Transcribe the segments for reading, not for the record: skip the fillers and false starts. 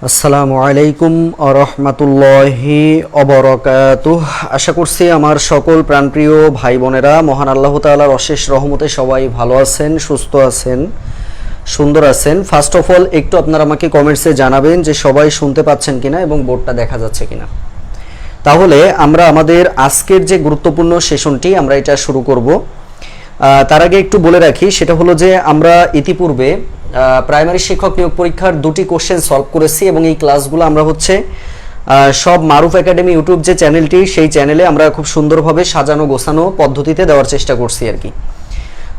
আসসালামু আলাইকুম ওয়া রাহমাতুল্লাহি ওয়া বারাকাতুহু। আশা করছি আমার সকল প্রাণপ্রিয় ভাই বোনেরা মহান আল্লাহ তাআলার অশেষ রহমতে সবাই ভালো আছেন, সুস্থ আছেন, সুন্দর আছেন। ফার্স্ট অফ অল একটু আপনারা আমাকে কমেন্টসে জানাবেন যে সবাই শুনতে পাচ্ছেন কিনা এবং বোর্ডটা দেখা যাচ্ছে কিনা। তাহলে আমরা আমাদের আজকের যে গুরুত্বপূর্ণ সেশনটি আমরা এটা শুরু করব। তার আগে একটু বলে রাখি, সেটা হলো যে আমরা ইতিপূর্বে প্রাইমারি শিক্ষক নিয়োগ পরীক্ষার দুটি কোশ্চেন সলভ করেছি এবং এই ক্লাসগুলো আমরা সব মারুফ একাডেমি ইউটিউব যে চ্যানেলটি, সেই চ্যানেলে আমরা খুব সুন্দরভাবে সাজানো গোছানো পদ্ধতিতে দেওয়ার চেষ্টা করছি আর কি।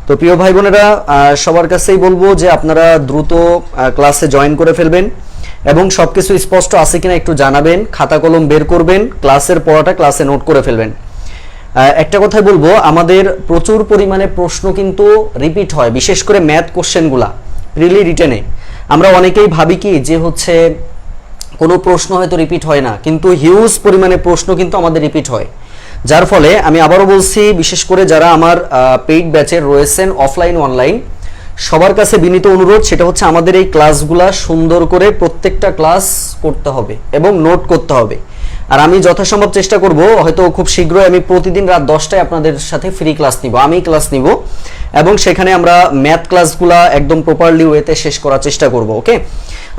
তো প্রিয় ভাই বোনেরা, সবার কাছেই বলবো যে আপনারা দ্রুত ক্লাসে জয়েন করে ফেলবেন এবং সবকিছু স্পষ্ট আছে কিনা একটু জানাবেন, খাতা কলম বের করবেন, ক্লাসের পড়াটা ক্লাসে নোট করে ফেলবেন। একটা কথাই বলবো, আমাদের প্রচুর পরিমাণে প্রশ্ন কিন্তু রিপিট হয়, বিশেষ করে ম্যাথ কোশ্চেনগুলা প্রিলি রিটেনে। আমরা অনেকেই ভাবি কি যে কোনো প্রশ্ন হয়তো রিপিট হয় না, কিন্তু হিউজ পরিমাণে প্রশ্ন কিন্তু আমাদের রিপিট হয়। যার ফলে আমি আবারও বলছি, বিশেষ করে যারা আমার পেইড ব্যাচের রয়েছেন অফলাইন অনলাইন, সবার কাছে বিনীত অনুরোধ, সেটা হচ্ছে আমাদের এই ক্লাসগুলা সুন্দর করে প্রত্যেকটা ক্লাস করতে হবে এবং নোট করতে হবে। আর আমি যথাসম্ভব চেষ্টা করব, হয়তো খুব শীঘ্রই আমি প্রতিদিন রাত 10টায় আপনাদের সাথে ফ্রি ক্লাস নিব, আমি ক্লাস নিব এবং সেখানে আমরা ম্যাথ ক্লাসগুলা একদম প্রপারলি ওয়েতে শেষ করার চেষ্টা করব। ওকে,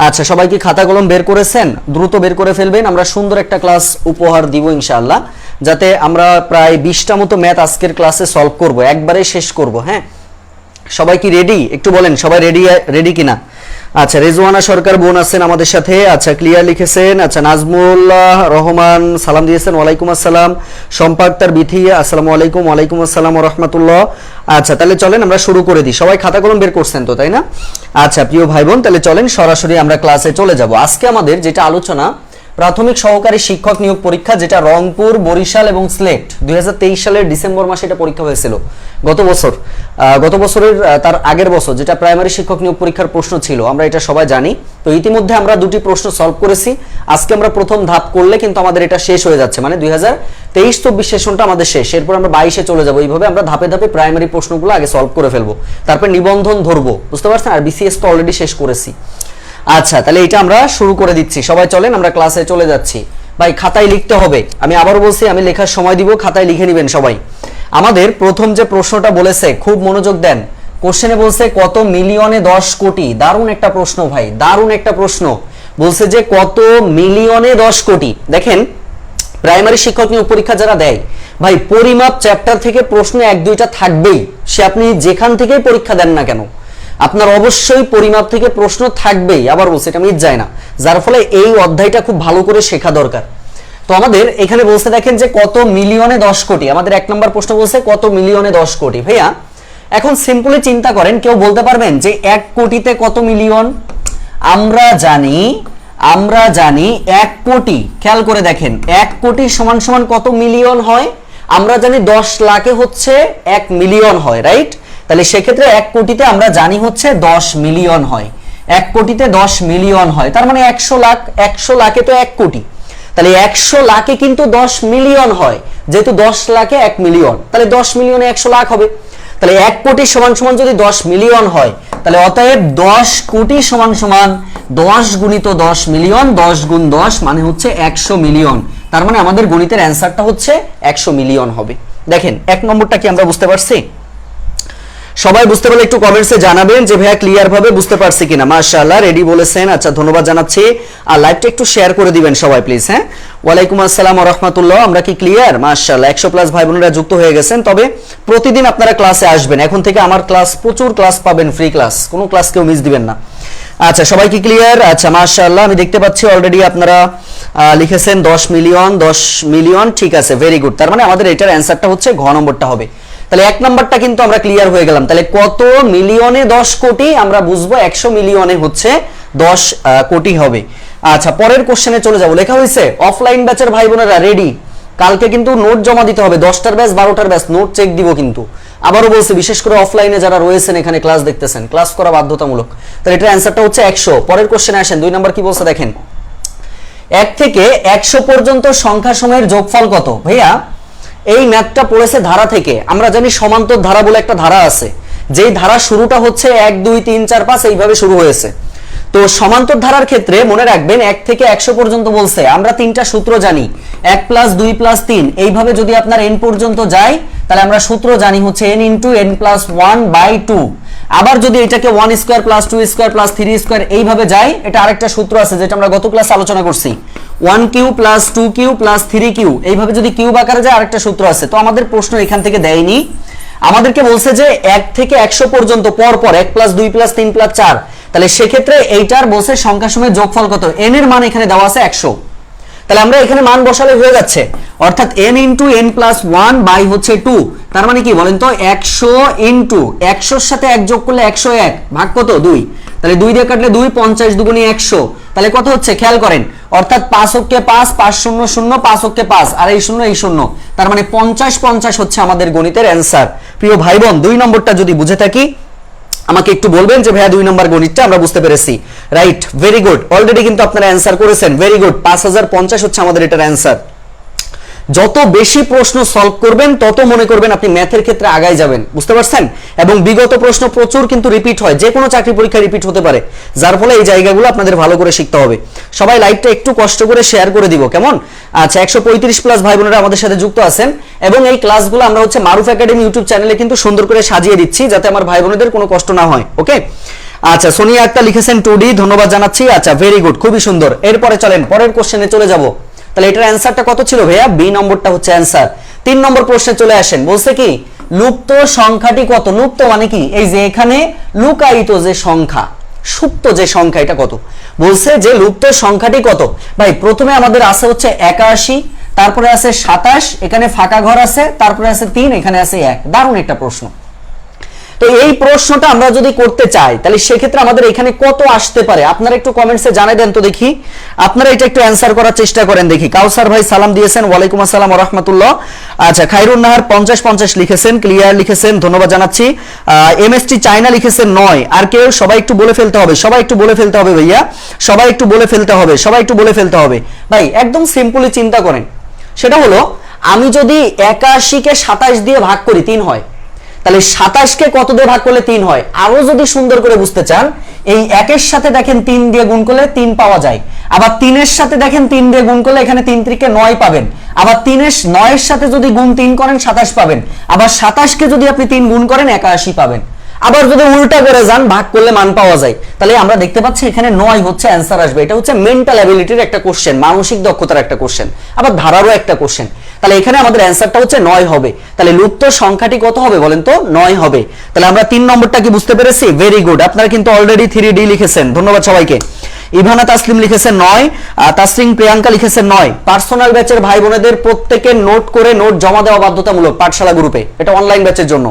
আচ্ছা, সবাই কি খাতা কলম বের করেছেন? দ্রুত বের করে ফেলবেন। আমরা সুন্দর একটা ক্লাস উপহার দিব ইনশাআল্লাহ, যাতে আমরা প্রায় 20টা মতো ম্যাথ আজকের ক্লাসে সলভ করব, একবারে শেষ করব। হ্যাঁ, সবাই কি রেডি? একটু বলেন সবাই রেডি কিনা। আচ্ছা, রেজওয়ানা সরকার বোন আছেন আমাদের সাথে। আচ্ছা, ক্লিয়ার লিখেছেন। আচ্ছা, নাজমুল্লাহ রহমান সালাম দিয়েছেন, ওয়ালাইকুম আসসালাম। সম্পাক্তার বিথি আসসালামু আলাইকুম। ওয়ালাইকুম আসসালাম ওয়া রাহমাতুল্লাহ। আচ্ছা, তাহলে চলেন আমরা শুরু করে দিই। সবাই খাতা কলম বের করছেন তো, তাই না? আচ্ছা প্রিয় ভাই বোন, তাহলে চলেন সরাসরি আমরা ক্লাসে চলে যাব। আজকে আমাদের যেটা আলোচনা, প্রাথমিক সহকারী শিক্ষক নিয়োগ পরীক্ষা, যেটা রংপুর, বরিশাল এবং সিলেট 2023 সালের ডিসেম্বর মাসে এটা পরীক্ষা হয়েছিল। গত বছরের তার আগের বছর যেটা প্রাইমারি শিক্ষক নিয়োগ পরীক্ষার প্রশ্ন ছিল, আমরা এটা সবাই জানি। তো ইতিমধ্যে আমরা দুটি প্রশ্ন সলভ করেছি। আজকে আমরা প্রথম ধাপ করলে কিন্তু আমাদের এটা শেষ হয়ে যাচ্ছে, মানে 2023-24 সেশনটা আমাদের শেষ। এরপর আমরা 22-এ চলে যাবো। এইভাবে আমরা ধাপে ধাপে প্রাইমারি প্রশ্নগুলো আগে সলভ করে ফেলবো, তারপর নিবন্ধন ধরবো, বুঝতে পারছেন? আর বিসিএস তো অলরেডি শেষ করেছি। আচ্ছা, তাহলে এটা আমরা শুরু করে দিচ্ছি। সবাই চলেন আমরা ক্লাসে চলে যাচ্ছি। ভাই খাতায় লিখতে হবে, আমি আবারও বলছি, আমি লেখার সময় দিব, খাতায় লিখে নেবেন সবাই। আমাদের প্রথম যে প্রশ্নটা বলেছে, খুব মনোযোগ দেন। কোশ্চেনে বলছে কত মিলিয়নে 10 কোটি। দারুণ একটা প্রশ্ন ভাই, দারুণ একটা প্রশ্ন। বলছে যে কত মিলিয়নে 10 কোটি। দেখেন, প্রাইমারি শিক্ষক নিয়োগ পরীক্ষা যারা দেয় ভাই, পরিমাপ চ্যাপ্টার থেকে প্রশ্ন 1-2টা থাকবেই। সে আপনি যেখান থেকেই পরীক্ষা দেন না কেন, আপনার অবশ্যই পরিমাপ থেকে প্রশ্ন থাকবেই। আবার বলছে, এটা মিস যায় না। যার ফলে এই অধ্যায়টা খুব ভালো করে শেখা দরকার। তো আমাদের এখানে বলছে, দেখেন যে কত মিলিয়নে 10 কোটি। আমাদের 1 নম্বর প্রশ্ন বলছে কত মিলিয়নে 10 কোটি। ভাইয়া এখন সিম্পলি চিন্তা করেন, কেউ বলতে পারবেন যে 1 কোটিতে কত মিলিয়ন? আমরা জানি 1 কোটি। খেয়াল করে দেখেন, 1 কোটি সমান সমান কত মিলিয়ন হয়? আমরা জানি 10 লাখে হচ্ছে 1 মিলিয়ন হয়, রাইট? তাহলে সেক্ষেত্রে 1 কোটিতে আমরা জানি হচ্ছে 10 মিলিয়ন হয়। 1 কোটিতে 10 মিলিয়ন হয়, তার মানে 100 লাখ। 100 লাখে তো 1 কোটি, তাহলে 100 লাখে কিন্তু 10 মিলিয়ন হয়। যেহেতু 10 লাখে 1 মিলিয়ন, তাহলে 10 মিলিয়নে 100 লাখ হবে। তাহলে 1 কোটি সমান সমান যদি 10 মিলিয়ন হয়, তাহলে অতএব 10 কোটি সমান সমান 10 গুণিত 10 মিলিয়ন, 10 গুণ 10 মানে হচ্ছে 100 মিলিয়ন। তার মানে আমাদের গণিতের অ্যান্সারটা হচ্ছে 100 মিলিয়ন হবে। দেখেন 1 নম্বরটা কি আমরা বুঝতে পারছি? সবাই বুঝতে পারলে একটু কমেন্টসে জানাবেন যে ভাইয়া ক্লিয়ার ভাবে বুঝতে পারছি কিনা। মাশাআল্লাহ, রেডি বলেছেন। আচ্ছা, ধন্যবাদ জানাচ্ছি। আর লাইভটা একটু শেয়ার করে দিবেন সবাই প্লিজ। হ্যাঁ, ওয়ালাইকুম আসসালাম ওয়া রাহমাতুল্লাহ। আমরা কি ক্লিয়ার? মাশাআল্লাহ, 100+ ভাই বোনেরা যুক্ত হয়ে গেছেন। তবে প্রতিদিন আপনারা ক্লাসে আসবেন। এখন থেকে আমার ক্লাস, প্রচুর ক্লাস পাবেন, ফ্রি ক্লাস, কোনো ক্লাস কেউ মিস দিবেন না। আচ্ছা, সবাই কি ক্লিয়ার? আচ্ছা, মাশাআল্লাহ, আমি দেখতে পাচ্ছি অলরেডি আপনারা লিখেছেন 10 মিলিয়ন। ঠিক আছে, ভেরি গুড। তার মানে আমাদের এটার অ্যান্সারটা হচ্ছে ঘ নম্বরটা হবে। তাহলে 1 নাম্বারটা কিন্তু আমরা ক্লিয়ার হয়ে গেলাম। তাহলে কত মিলিয়নে 10 কোটি আমরা বুঝবো 100 মিলিয়নে হচ্ছে 10 কোটি হবে। আচ্ছা, পরের কোশ্চেনে চলে যাব। লেখা হয়েছে অফলাইন ব্যাচের ভাই বোনেরা রেডি। কালকে কিন্তু নোট জমা দিতে হবে, 10টার ব্যাচ 12টার ব্যাচ নোট চেক দিব কিন্তু। আবারও বলছি, বিশেষ করে অফলাইনে যারা রয়েছেন, এখানে ক্লাস দেখতেছেন, ক্লাস করা বাধ্যতামূলক। তাহলে এটার অ্যান্সারটা হচ্ছে 100। পরের কোশ্চেনে আসেন, 2 নাম্বার কি বলছে দেখেন, 1 থেকে 100 পর্যন্ত সংখ্যা সমূহের যোগফল কত? ভাইয়া এই ম্যাথটা পড়েছে ধারা থেকে। আমরা জানি সমান্তর ধারা বলে একটা ধারা আছে, যেই ধারা শুরুটা হচ্ছে 1 2 3 4 5 এইভাবে শুরু হয়েছে। তো তো সমান্তর ধারার ক্ষেত্রে মনে রাখবেন 1 থেকে 100 পর্যন্ত বলছে, আমরা তিনটা সূত্র জানি, 1 + 2 + 3, এইভাবে যদি আপনার n পর্যন্ত যায় তাহলে আমরা সূত্র জানি হচ্ছে n × n + 1/2। আবার যদি এটাকে 1² + 2² + 3² এইভাবে যায়, এটা আরেকটা সূত্র আছে যেটা আমরা গত ক্লাসে আলোচনা করছি, 1³ + 2³ + 3³ এইভাবে যদি কিউব আকারে যায় আরেকটা সূত্র আছে। তো আমাদের প্রশ্ন এখান থেকে দেয়নি, আমাদেরকে বলছে যে 1 থেকে 100 পর্যন্ত পর পর 1 + 2 + 3 + 4, তাহলে সেক্ষেত্রে এইটার বলছে সংখ্যা সময়ের যোগফল কত, n এর মান এখানে দেওয়া আছে 100। তাহলে আমরা এখানে মান বসালে হয়ে যাচ্ছে, অর্থাৎ n × n + 1 হচ্ছে 2, তার মানে কি বলেন তো 100 × 100 এর সাথে 1 যোগ করলে 101 ভাগ কত 2, তাহলে 2 দিয়ে কাটলে 2, 50 × 2 = 100, তাহলে কত হচ্ছে খেয়াল করেন, অর্থাৎ 5 অক্ষে 5, 5 0 0, 5 অক্ষে 5, আর এই 0 এই 0, তার মানে 50 50 হচ্ছে আমাদের গণিতের অ্যানসার। প্রিয় ভাই বোন, 2 নম্বরটা যদি বুঝে থাকি আমাকে একটু বলবেন যে ভাইয়া 2 নম্বর গণিতটা আমরা বুঝতে পেরেছি, রাইট, ভেরি গুড, অলরেডি কিন্তু আপনারা অ্যানসার করেছেন, ভেরি গুড, 5050 হচ্ছে আমাদের এটার অ্যানসার। যত বেশি প্রশ্ন সলভ করবেন তত মনে করবেন আপনি ম্যাথের ক্ষেত্রে আগায় যাবেন, বুঝতে পারছেন? এবং বিগত প্রশ্ন প্রচুর কিন্তু রিপিট হয়, যে কোনো চাকরি পরীক্ষা রিপিট হতে পারে, যার ফলে এই জায়গাগুলো আপনাদের ভালো করে শিখতে হবে। সবাই লাইভটা একটু কষ্ট করে শেয়ার করে দিব, কেমন? আচ্ছা, 135+ ভাই বোনেরা আমাদের সাথে যুক্ত আছেন, এবং এই ক্লাসগুলো আমরা হচ্ছে মারুফ একাডেমি ইউটিউব চ্যানেলে কিন্তু সুন্দর করে সাজিয়ে দিচ্ছি যাতে আমার ভাই বোনেদের কোনো কষ্ট না হয়, ওকে? আচ্ছা, সোনিয়া আক্তার লিখেছেন 2D, ধন্যবাদ জানাচ্ছি। আচ্ছা, ভেরি গুড, খুবই সুন্দর। এরপরে চলেন পরের কোশ্চেনে চলে যাব। তাহলে এটার অ্যানসারটা কত ছিল ভাইয়া? বি নম্বরটা হচ্ছে অ্যানসার। 3 নম্বর প্রশ্নে চলে আসেন, বলছে কি লুপ্ত সংখ্যাটি কত? লুপ্ত মানে কি, এই যে এখানে লুকায়িত যে সংখ্যা, সুপ্ত যে সংখ্যা, এটা কত? বলছে যে লুপ্ত সংখ্যাটি কত। ভাই প্রথমে আমাদের আছে হচ্ছে 81, তারপরে আছে 27, এখানে ফাঁকা ঘর আছে, তারপরে আছে 3, এখানে আছে 1। দারুণ একটা প্রশ্ন। তো এই প্রশ্নটা আমরা যদি করতে চাই তাহলে সেক্ষেত্রে আমাদের এখানে কত আসতে পারে? আপনারা একটু কমেন্টসে জানাই দেন তো দেখি, আপনারা এটা একটু অ্যানসার করার চেষ্টা করেন দেখি। কাউসার ভাই সালাম দিয়েছেন, ওয়ালাইকুম আসসালাম ওয়া রাহমাতুল্লাহ। আচ্ছা, খায়রুন নাহার 50 লিখেছেন, ক্লিয়ার লিখেছেন, ধন্যবাদ জানাচ্ছি। এমএসটি চায়না লিখেছেন 9। আর কেউ? সবাই একটু বলে ফেলতে হবে, সবাই একটু বলে ফেলতে হবে ভাইয়া, সবাই একটু বলে ফেলতে হবে, সবাই একটু বলে ফেলতে হবে। ভাই একদম সিম্পলি চিন্তা করেন, সেটা হলো আমি যদি 81 কে 27 দিয়ে ভাগ করি 3 হয়, তাহলে 27 কে কত দিয়ে ভাগ করলে 3 হয়? আরো যদি সুন্দর করে বুঝতে চান, এই 1 এর সাথে দেখেন 3 দিয়ে গুণ করলে 3 পাওয়া যায়, আবার 3 এর সাথে দেখেন 3 দিয়ে গুণ করলে এখানে 3 × 9 পাবেন, আবার 9 এর সাথে যদি গুণ 3 করেন 27 পাবেন, আবার 27 কে যদি আপনি 3 গুণ করেন 81 পাবেন। আবার যদি উল্টা করে যান, ভাগ করলে মান পাওয়া যায়। তাহলে আমরা দেখতে পাচ্ছি এখানে 9 হচ্ছে অ্যানসার আসবে। এটা হচ্ছে মেন্টাল অ্যাবিলিটির একটা কোশ্চেন, মানসিক দক্ষতার একটা কোশ্চেন, আবার ধারারও একটা কোশ্চেন। তাহলে এখানে আমাদের অ্যানসারটা হচ্ছে 9 হবে। তাহলে লুপ্ত সংখ্যাটি কত হবে বলেন তো? 9 হবে। তাহলে আমরা 3 নম্বরটা কি বুঝতে পেরেছি? ভেরি গুড, আপনারা কিন্তু অলরেডি 3D লিখেছেন, ধন্যবাদ সবাইকে। ইভানা তাসলিম লিখেছেন 9, তাসরিং প্রিয়াঙ্কা লিখেছেন 9। পার্সোনাল ব্যাচের ভাই বোনেদের প্রত্যেকের নোট করে নোট জমা দেওয়া বাধ্যতামূলক পাঠশালা গ্রুপে, এটা অনলাইন ব্যাচের জন্য।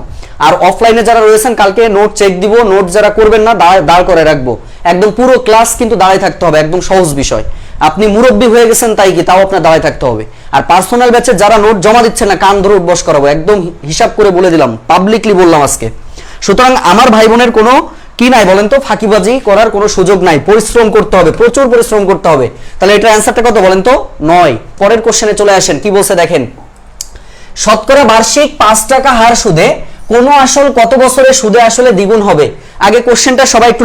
আর অফলাইনে যারা রয়েছেন কালকে নোট চেক দিব, নোট যারা করবেন না দাঁড় করে রাখবো, একদম পুরো ক্লাস কিন্তু দাঁড়ায় থাকতে হবে, একদম সহজ বিষয়। আপনি মুরব্বী হয়ে গেছেন তাই কি, তাও আপনার দাঁড়ায় থাকতে হবে। আর পার্সোনাল ব্যাচে যারা নোট জমা দিচ্ছেন না, কান ধরে উঠবস করাবো, একদম হিসাব করে বলে দিলাম, পাবলিকলি বললাম আজকে। সুতরাং আমার ভাই বোনের কোনো কি নাই বলেন তো, ফাঁকিবাজি করার কোনো সুযোগ নাই, পরিশ্রম করতে হবে, প্রচুর পরিশ্রম করতে হবে। তাহলে এটার অ্যানসারটা কত বলেন তো? 9। পরের কোশ্চেনে চলে আসেন, কি বলছে দেখেন, শতকরা বার্ষিক 5 টাকা হার সুদে কোন আসল কত বছরে সুদে আসলে দ্বিগুণ হবে? আগে কোশ্চেনটা সবাই একটু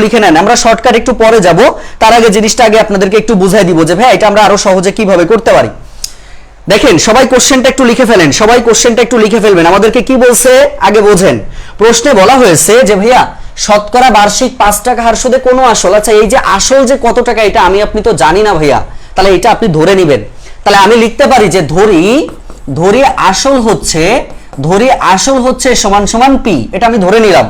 লিখে নেন, আমরা শর্টকাট একটু পরে যাব, তার আগে জিনিসটা আগে আপনাদেরকে একটু বুঝাই দিব যে ভাই এটা আমরা আরো সহজে কিভাবে করতে পারি। দেখেন সবাই কোশ্চেনটা একটু লিখে ফেলেন, সবাই কোশ্চেনটা একটু লিখে ফেলবেন। আমাদেরকে কি বলছে আগে বোঝেন। প্রশ্নে বলা হয়েছে যে ভাইয়া শতকরা বার্ষিক 5 টাকা হার সুদে কোন আসল, আচ্ছা এই যে আসল যে কত টাকা এটা আমি আপনি তো জানি না ভাইয়া, তাহলে এটা আপনি ধরে নেবেন। তাহলে আমি লিখতে পারি যে ধরি আসল হচ্ছে সমান সমান পি, এটা আমি ধরে নিলাম।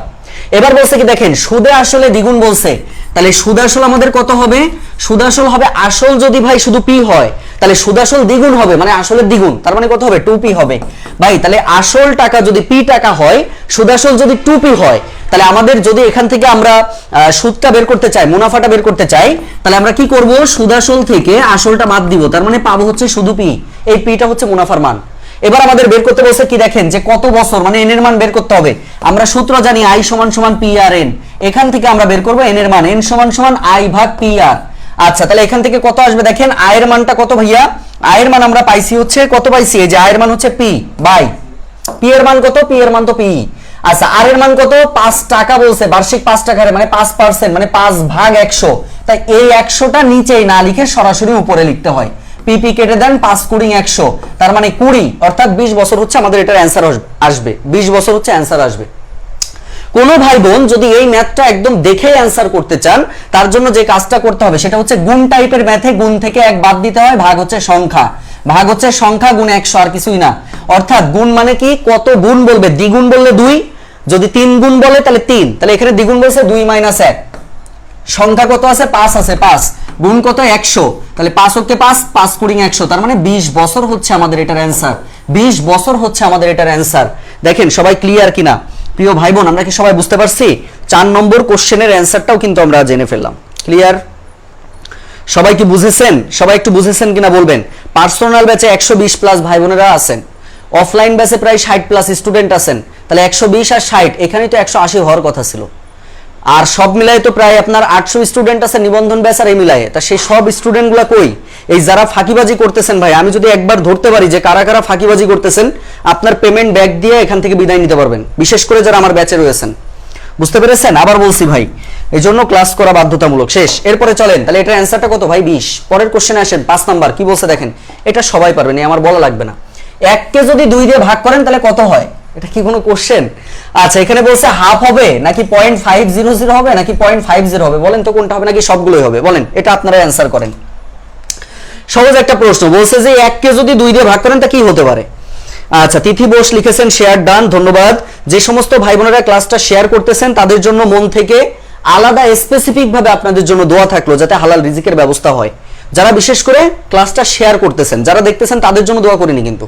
এবার বলছে কি দেখেন সুদে আসলে দ্বিগুণ বলছে, তাহলে সুদ আসল আমাদের কত হবে? সুদ আসল হবে, আসল যদি ভাই শুধু পি হয় তাহলে সুদ আসল দ্বিগুণ হবে, মানে আসলের দ্বিগুণ, তার মানে কত হবে? 2p হবে। ভাই তাহলে আসল টাকা যদি p টাকা হয়, সুদ আসল যদি 2p হয়, তাহলে আমাদের যদি এখান থেকে আমরা সুদটা বের করতে চাই, মুনাফাটা বের করতে চাই, তাহলে আমরা কি করব? সুদ আসল থেকে আসলটা বাদ দিব, তার মানে পাবো হচ্ছে শুধু p, এই pটা হচ্ছে মুনাফার মান। এবার আমাদের বের করতে বলছে কি দেখেন যে কত বছর, মানে n এর মান বের করতে হবে। আমরা সূত্র জানি i = p আর n, এখান থেকে আমরা বের করব n এর মান, n = i ভাগ p আর। আচ্ছা তাহলে এখান থেকে কত আসবে দেখেন, i এর মানটা কত ভাইয়া? i এর মান আমরা পাইছি হচ্ছে কত পাইছি, এই যে i এর মান হচ্ছে p বাই p এর মান কত? p এর মান তো p, আচ্ছা আর এর মান কত? 5 টাকা বলছে, বার্ষিক 5 টাকা হারে, মানে 5%, মানে 5/100। তাই এই 100টা নিচেই না লিখে সরাসরি উপরে লিখতে হয়। পিপি কেটে দেন, 5 × 100, তার মানে 20, অর্থাৎ 20 বছর হচ্ছে আমাদের এটার অ্যান্সার আসবে। 20 বছর হচ্ছে অ্যান্সার আসবে। কোন ভাই বোন যদি এই ম্যাথটা একদম দেখেই অ্যান্সার করতে চান, তার জন্য যে কাজটা করতে হবে সেটা হচ্ছে গুণ টাইপের ম্যাথে গুণ থেকে 1 বাদ দিতে হয়, ভাগ হচ্ছে সংখ্যা, ভাগ হচ্ছে সংখ্যা গুণ 100, আর কিছুই না। অর্থাৎ গুণ মানে কি, কত গুণ বলবে, দ্বিগুণ বললে 2, যদি 3 গুণ বলে তাহলে 3, তাহলে এখানে দ্বিগুণ বলছে 2 - 1, সংখ্যা কত আছে? 5 আছে, 5 গুণ কত? 100, তাহলে 5 × 5, 5 × 100, তার মানে 20 বছর হচ্ছে আমাদের এটার অ্যান্সার। 20 বছর হচ্ছে আমাদের এটার অ্যান্সার। দেখেন সবাই ক্লিয়ার কিনা প্রিয় ভাই বোন, আমরা কি সবাই বুঝতে পারছি? 4 নম্বর কোশ্চেনের অ্যান্সারটাও কিন্তু আমরা জেনে ফেললাম। ক্লিয়ার? সবাই কি বুঝেছেন? সবাই একটু বুঝেছেন কিনা বলবেন। পার্সোনাল ব্যাচে 120+ ভাই বোনেরা আছেন, অফলাইন ব্যাচে প্রায় 60+ স্টুডেন্ট আছেন, তাহলে 120 আর 60, এখানেই তো 180 হওয়ার কথা ছিল। আর সব মিলাই তো প্রায় আপনার 800 স্টুডেন্ট আছে নিবন্ধন ব্যাচ আর এই মিলায়ে। তা সেই সব স্টুডেন্টগুলো কই? এই যারা ফাঁকিবাজি করতেছেন ভাই, আমি যদি একবার ধরতে পারি যে কারা কারা ফাঁকিবাজি করতেছেন, আপনার পেমেন্ট ব্যাক দিয়ে এখান থেকে বিদায় নিতে পারবেন, বিশেষ করে যারা আমার ব্যাচে রয়েছেন। বুঝতে পেরেছেন? আবার বলছি ভাই, এই জন্য ক্লাস করা বাধ্যতামূলক। শেষ। এরপরে চলেন, তাহলে এটার অ্যান্সারটা কত ভাই? 20। পরের কোশ্চেনে আসেন, 5 নাম্বার কি বলছে দেখেন, এটা সবাই পারবেন, আমার বলা লাগবে না। 1 কে যদি 2 দিয়ে ভাগ করেন তাহলে কত হয়? এটা কি কোনো কোশ্চেন? আচ্ছা এখানে বলছে হাফ হবে নাকি 0.500 হবে নাকি 0.50 হবে, বলেন তো কোনটা হবে, নাকি সবগুলোই হবে? বলেন, এটা আপনারা অ্যান্সার করেন। সহজ একটা প্রশ্ন, বলছে যে 1 কে যদি 2 দিয়ে ভাগ করেন তা কি হতে পারে? আচ্ছা তিথি বোস লিখেছেন শেয়ার ডান, ধন্যবাদ। যে সমস্ত ভাই বোনেরা ক্লাসটা শেয়ার করতেছেন তাদের জন্য মন থেকে আলাদা স্পেসিফিক ভাবে আপনাদের জন্য দোয়া থাকলো যাতে হালাল রিজিকের ব্যবস্থা হয়। যারা বিশেষ করে ক্লাসটা শেয়ার করতেছেন, যারা দেখতেছেন তাদের জন্য দোয়া করিনি, কিন্তু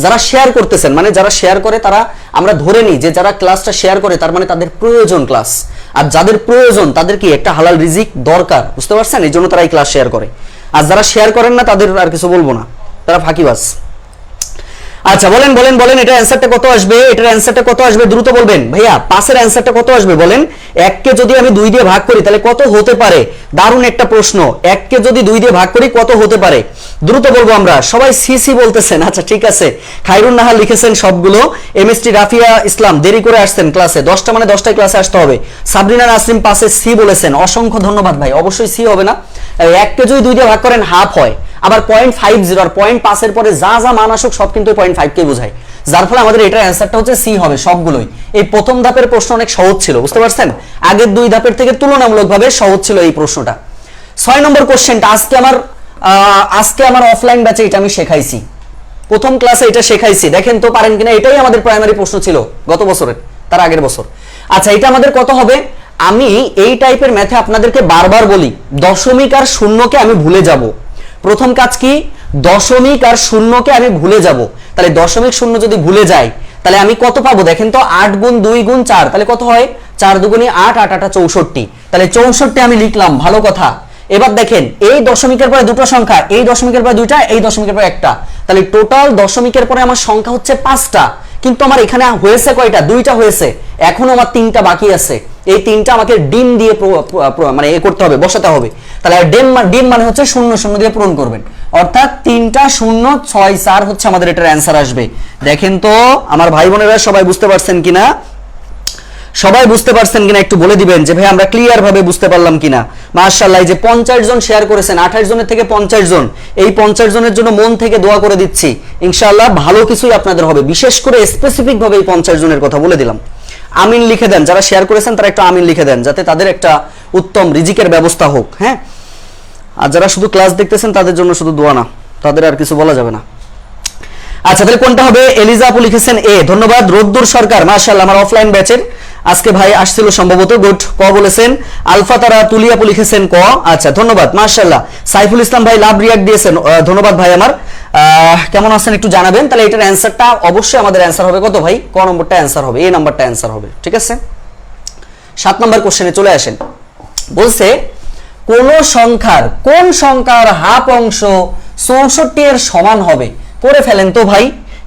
যারা শেয়ার করতেছেন, মানে যারা শেয়ার করে তারা, আমরা ধরে নিই যে যারা ক্লাসটা শেয়ার করে তার মানে তাদের প্রয়োজন ক্লাস, আর যাদের প্রয়োজন তাদের কি একটা হালাল রিজিক দরকার, বুঝতে পারছেন? এই জন্য তারা এই ক্লাস শেয়ার করে। আর যারা শেয়ার করেন না তাদের আর কিছু বলবো না, তারা ফাঁকিবাজ। আচ্ছা বলেন বলেন বলেন, এটা অ্যানসারটা কত আসবে? এটার অ্যানসারটা কত আসবে? দ্রুত বলবেন ভাইয়া। 5 এর অ্যানসারটা কত আসবে বলেন? 1 কে যদি আমি 2 দিয়ে ভাগ করি তাহলে কত হতে পারে? দারুণ একটা প্রশ্ন। 1 কে যদি 2 দিয়ে ভাগ করি কত হতে পারে? দ্রুত বলবো আমরা। সবাই সিসি বলতেছেন, আচ্ছা ঠিক আছে। খায়রুন নাহার লিখেছেন সবগুলো। এমএসটি রাফিয়া ইসলাম দেরি করে আসছেন ক্লাসে, 10টা মানে 10টায় ক্লাসে আসতে হবে। সাবরিনা নাসরিন পাশে সি বলেছেন, অসংখ্য ধন্যবাদ ভাই। অবশ্যই সি হবে না, 1 কে যদি 2 দিয়ে ভাগ করেন হাফ হয়, আবার 0.50 আর 0.5 এর পরে যা যা মান আসুক সব কিন্তু 0.5 কে বোঝায়, যার ফলে আমাদের এটার অ্যানসারটা হচ্ছে সি হবে সবগুলোই। এই প্রথম ধাপের প্রশ্ন অনেক সহজ ছিল, বুঝতে পারছেন? আগের 2 ধাপের থেকে তুলনামূলকভাবে সহজ ছিল এই প্রশ্নটা। 6 নম্বর কোশ্চেনটা আজকে আমার অফলাইন ব্যাচে এটা আমি শেখাইছি, প্রথম ক্লাসে এটা শেখাইছি। দেখেন তো পারেন কিনা। এটাই আমাদের প্রাইমারি প্রশ্ন ছিল গত বছরের, তার আগের বছর। আচ্ছা এটা আমাদের কত হবে? আমি এই টাইপের ম্যাথে আপনাদেরকে বারবার বলি, দশমিক আর শূন্যকে আমি ভুলে যাব। প্রথম কাজ কি? দশমিক আর শূন্যকে আমি ভুলে যাব। তাহলে দশমিক শূন্য যদি ভুলে যাই তাহলে আমি কত পাবো? দেখেন তো 8 × 2 × 4, তাহলে কত হয়? 4 × 2 = 8, 8 × 8 = 64। তাহলে 64 আমি লিখলাম, ভালো কথা। এবার দেখেন এই দশমিকের পরে দুটো সংখ্যা, এই দশমিকের পরে দুইটা, এই দশমিকের পরে একটা, তাহলে টোটাল দশমিকের পরে আমার সংখ্যা হচ্ছে 5টা। কিন্তু আমার এখানে হয়েছে কয়টা? 2টা হয়েছে, এখনো আমার 3টা বাকি আছে। এই 3টা আমাকে ডিম দিয়ে মানে করতে হবে, বসাতে হবে। তাহলে ডিম মানে হচ্ছে 0 0 দিয়ে পূরণ করবেন, অর্থাৎ 3টা 0 6 4 হচ্ছে আমাদের এটার অ্যান্সার আসবে। দেখেন তো আমার ভাই বোনেরা সবাই বুঝতে পারছেন কিনা? সবাই বুঝতে পারছেন কিনা একটু বলে দিবেন যে ভাই আমরা ক্লিয়ার ভাবে বুঝতে পারলাম কিনা। মাশাআল্লাহ, এই যে 50 জন শেয়ার করেছেন, 28 জনের থেকে 50 জন, এই 50 জনের জন্য মন থেকে দোয়া করে দিচ্ছি, ইনশাআল্লাহ ভালো কিছুই আপনাদের হবে। বিশেষ করে স্পেসিফিক ভাবে এই 50 জনের কথা বলে দিলাম। আমিন লিখে দেন, যারা শেয়ার করেছেন তারা একটু আমিন লিখে দেন, যাতে তাদের একটা উত্তম রিজিকের ব্যবস্থা হোক। হ্যাঁ, আর যারা শুধু ক্লাস দেখতেছেন তাদের জন্য শুধু দোয়া না, তাদের আর কিছু বলা যাবে না। আচ্ছা তাহলে কোনটা হবে? এলিজা আপু লিখেছেন এ, ধন্যবাদ। রোদ্দুর সরকার, মাশাআল্লাহ আমার অফলাইন ব্যাচের আজকে ভাই আসছিল সম্ভবত, গুড। ক বলেছেন। আলফা তারা তুলি আপু লিখেছেন ক, আচ্ছা ধন্যবাদ মাশাআল্লাহ। সাইফুল ইসলাম ভাই লাভ রিয়াক্ট দিয়েছেন, ধন্যবাদ ভাই আমার। কেমন আছেন একটু জানাবেন। তাহলে এটার অ্যানসারটা অবশ্যই আমাদের অ্যানসার হবে কত ভাই? ক নম্বরটা অ্যানসার হবে, এ নাম্বারটা অ্যানসার হবে, ঠিক আছে? 7 নম্বর কোশ্চেনে চলে আসেন। বলছে কোন সংখ্যার হাফ অংশ 64 এর সমান হবে? করে ফেলেন তো ভাই,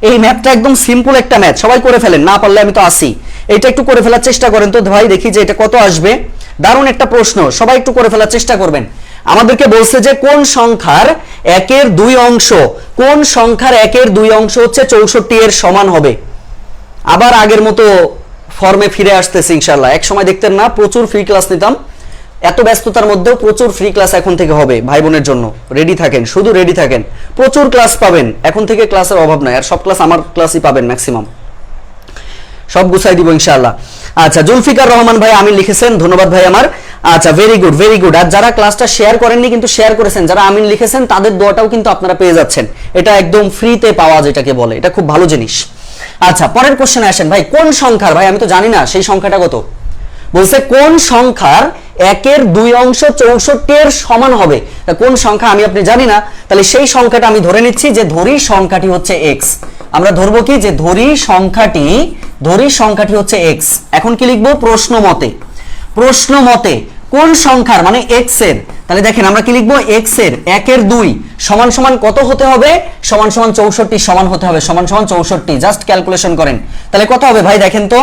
এই ম্যাথটা একদম সিম্পল একটা ম্যাথ, সবাই করে ফেলেন, না পারলে আমি তো আসি। এটা একটু করে ফেলার চেষ্টা করেন তো ভাই, দেখি যে এটা কত আসবে। দারুণ একটা প্রশ্ন, সবাই একটু করে ফেলার চেষ্টা করবেন। আমাদেরকে বলছে যে কোন সংখ্যার 1 এর 2 অংশ, কোন সংখ্যার 1 এর 2 অংশ হচ্ছে 64 এর সমান হবে। আবার আগের মতো ফর্মে ফিরে আসতেছি ইনশাআল্লাহ। এক সময় দেখতেন না প্রচুর ফ্রি ক্লাস নিতাম, এত ব্যস্ততার মধ্যেও প্রচুর ফ্রি ক্লাস এখন থেকে হবে ভাই বোনের জন্য। রেডি থাকেন, শুধু রেডি থাকেন, প্রচুর ক্লাস পাবেন এখন থেকে, ক্লাসের অভাব নাই। আর সব ক্লাস আমার ক্লাসই পাবেন ম্যাক্সিমাম, সব গুছাই দিব ইনশাআল্লাহ। আচ্ছা, জুলফিকার রহমান ভাই আমিন লিখেছেন, ধন্যবাদ ভাই আমার। আচ্ছা, ভেরি গুড ভেরি গুড। আর যারা ক্লাসটা শেয়ার করেননি কিন্তু শেয়ার করেছেন, যারা আমিন লিখেছেন তাদের দোয়াটাও কিন্তু আপনারা পেয়ে যাচ্ছেন। এটা একদম ফ্রিতে পাওয়া, যেটাকে বলে, এটা খুব ভালো জিনিস। আচ্ছা, পরের কোশ্চেনে আসেন ভাই। কোন সংখ্যার, ভাই আমি তো জানি না সেই সংখ্যাটা কত, বলছে কোন সংখ্যার 1/2 অংশ 64 এর সমান হবে। কোন সংখ্যা আমি আপনি জানি না, তাহলে সেই সংখ্যাটা আমি ধরে নিচ্ছি যে ধরি সংখ্যাটি হচ্ছে x। আমরা ধরবো কি যে ধরি সংখ্যাটি হচ্ছে x। এখন কি লিখবো, প্রশ্ন মতে কোন সংখ্যার মানে x এর, তাহলে দেখেন আমরা কি লিখবো, x এর 1/2 সমান সমান কত হতে হবে, সমান সমান 64 সমান হতে হবে, সমান সমান 64। জাস্ট ক্যালকুলেশন করেন, তাহলে কত হবে ভাই দেখেন তো।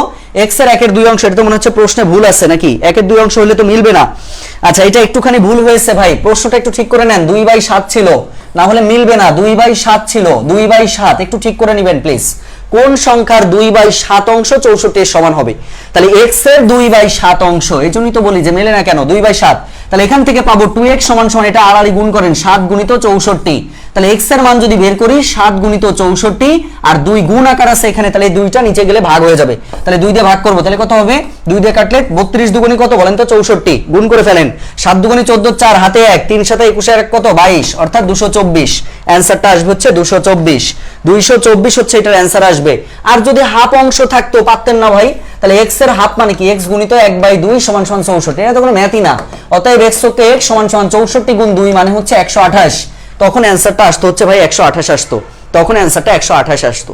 x এর 1/2 অংশ, এটা তো মনে হচ্ছে প্রশ্নে ভুল আছে নাকি, 1/2 অংশ হলে তো মিলবে না। আচ্ছা, এটা একটুখানি ভুল হয়েছে ভাই, প্রশ্নটা একটু ঠিক করে নেন। 2/7 ছিল, না হলে মিলবে না। 2/7 ছিল, 2/7 একটু ঠিক করে নেবেন প্লিজ। কোন সংখ্যার 2/7 অংশ 64 এর সমান হবে, তাহলে x এর 2/7 অংশ, এই জন্যই তো বলি যে মেলে না কেন, 2/7। তাহলে এখান থেকে পাবো 2x সমান সমান, এটা আড়াআড়ি গুণ করেন, 7 গুণিত 64। তাহলে x এর মান যদি বের করি 7 গুণিত 64 আর 2 গুণ আকার আছে এখানে, তাহলে 2টা নিচে গেলে ভাগ হয়ে যাবে। তাহলে 2 দিয়ে ভাগ করব, তাহলে কত হবে, 2 দিয়ে কাটলে 32 দুগুণে কত বলেন তো, 64। গুণ করে ফেলেন, 7 দুগুণে 14, 4 হাতে 1, 3 সাথে 21 এর কত 22, অর্থাৎ 224। অ্যানসারটা আসবে হচ্ছে 224 হচ্ছে এটার অ্যানসার আসবে। আর যদি হাফ অংশ থাকতো পারতেন না ভাই, তাহলে x এর হাফ মানে কি, x গুণিত 1/2 সমান সমান 64। এটা তো কোনো ম্যাথই না। অতএব x কে x সমান সমান 64 গুণ 2 মানে হচ্ছে 128। তখন অ্যানসারটা আসতো হচ্ছে ভাই 128 আসতো, তখন অ্যানসারটা 128 আসতো।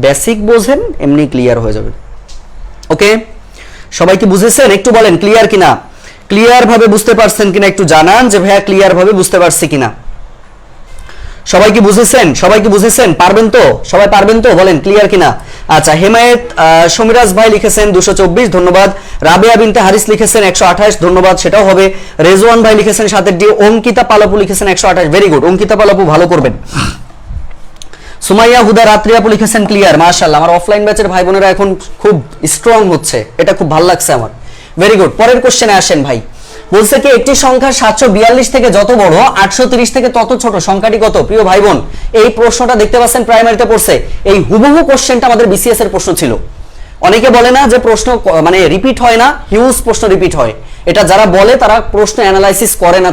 বেসিক বোঝেন, এমনি ক্লিয়ার হয়ে যাবে। ওকে, সবাই কি বুঝেছেন? একটু বলেন ক্লিয়ার কিনা, ক্লিয়ার ভাবে বুঝতে পারছেন কিনা একটু জানান যে ভাইয়া ক্লিয়ার ভাবে বুঝতে পারছি কিনা। সবাই কি বুঝেছেন? পারবেন তো, সবাই পারবেন তো, বলেন ক্লিয়ার কিনা। আচ্ছা, হেমায়েত সমীরাজ ভাই লিখেছেন 224, ধন্যবাদ। রাবেয়া বিনতে হারিস লিখেছেন 128, ধন্যবাদ, সেটাও হবে। রেজওয়ান ভাই লিখেছেন 7 অঙ্কিতা পালাপু লিখেছেন 128, ভেরি গুড। অঙ্কিতা পালাপু ভালো করবেন। সুমাইয়া হুদা রাত্রি আপু লিখেছেন ক্লিয়ার, মাশাআল্লাহ। আমার অফলাইন ব্যাচের ভাই বোনেরা এখন খুব স্ট্রং হচ্ছে, এটা খুব ভালো লাগছে আমার, ভেরি গুড। পরের কোশ্চেনে আসেন ভাই। বলছে কি একটি সংখ্যা 742 থেকে যত বড় 830 থেকে তত ছোট, সংখ্যাটি কত? প্রিয় ভাই বোন, এই প্রশ্নটা দেখতে পাচ্ছেন প্রাইমারিতে পড়ছে, এই হুবহু কোশ্চেনটা আমাদের বিসিএস এর প্রশ্ন ছিল। অনেকে বলে না যে প্রশ্ন মানে রিপিট হয় না, হিউজ প্রশ্ন রিপিট হয়। এটা যারা বলে তারা প্রশ্ন অ্যানালাইসিস করে না,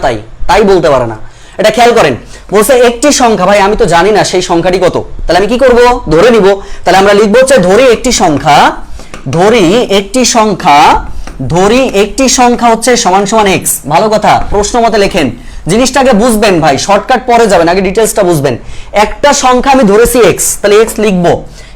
তাই বলতে পারে না। এটা খেয়াল করেন, বলছে একটি সংখ্যা, ভাই আমি তো জানি না সেই সংখ্যাটি কত, তাহলে আমি কি করব, ধরে নিব। তাহলে আমরা লিখবো হচ্ছে ধরি একটি সংখ্যা হচ্ছে সমান সমান x। ভালো কথা, প্রশ্ন মতে লেখেন, জিনিসটাকে বুঝবেন ভাই, শর্টকাট পরে যাবেন, আগে ডিটেইলসটা বুঝবেন। একটা সংখ্যা আমি ধরেছি x, তাহলে x লিখবো।